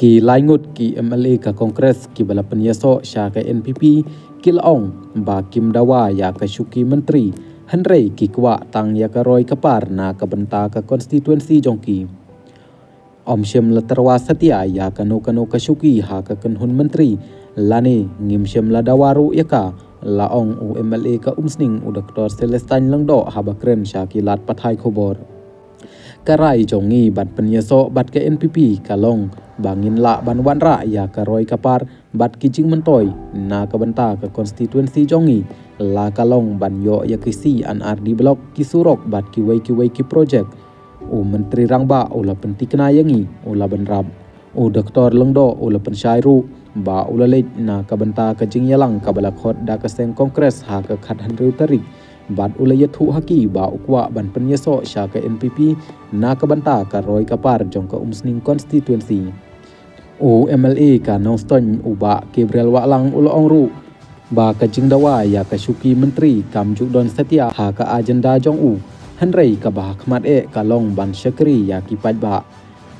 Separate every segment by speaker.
Speaker 1: ki laingut ki MLA ka Kongres ki bala penyeso sya ka NPP ki laong ba Kim Dawa ya ka syuki menteri Henry ki kwa tang ya ka Roy Kapar na ka benta ka konstituensi jongki Om Shem Latarwa Satya ya ka no ka syuki ha ka kenhun menteri lani ngim Shem Ladawaru ya ka laong u MLA ka umsning u Dr. Celestine Langdo habakren sya ki lat pathai khobor karai jongi bat penyeso bat ke NPP kalong bangin la ban wanra ya ka Roy Kapar bat kijing mentoy na ka benta ka konstituensi jongi la kalong ban yo ya kisi an RD blok kisurok bat kiwai ki project u menteri rangba ula penti kena yangi ula benrab u Dr. Langdo ula pensyairu ba ula leit na ka benta ka jing yalang ka balakhot da ka seng kongres ha ka khat hanru tarik bat ula yathu haki ba ukwa ban penyeso sya ka NPP na ka banta ka Roy Kapar jong ka umsning konstituensi u MLA ka Nongstony uba Gabriel Waklang ula ongru ba ka jing dawa ya ka syuki menteri kamjuk don Setia ha ka agenda jong u Henry ka bah khmat ka long ban syakri ya ki pat ba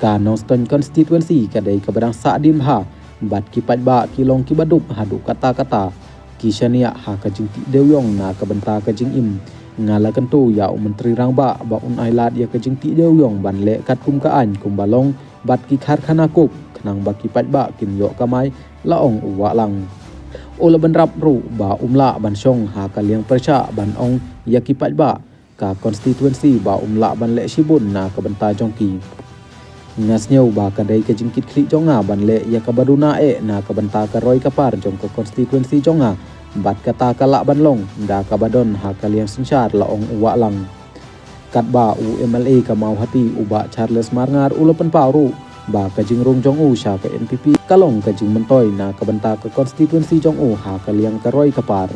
Speaker 1: ka Nongstony konstituensi ka dai ka badang Sa'din ha bat ki pat ba ki long ki badup hadu kata-kata Kishania ha ka jing ti dewyong na ka benta ka jing im ngala kentu ya menteri rangba ba un ailat ya ka jing ti dewyong ban le kat kum ka an kum balong bat ki khar khana kup khnang ba ki pat ba kin yo kamai laong uwa lang ola benrap ru ba umla ban syong ha ka liang persya ban ong ya ki pat ba ka konstituensi ba umla ban le sibun na ka benta jongki ngasnyau ba kadai ka jingkit klik jonga ban le ya ka baduna na ka benta ka Roy Kapar jong ka konstituensi jonga bat kata ka la ban long da ka badon ha ka liang sinsyar laong uwa lang kat ba u MLA ka mau hati uba Charles Marngar ulapan paru ba ka jing rong jong u sya ka NPP kalong ka jing mentoy na ka benta ka konstituensi jong u ha ka liang ka Roy Kapar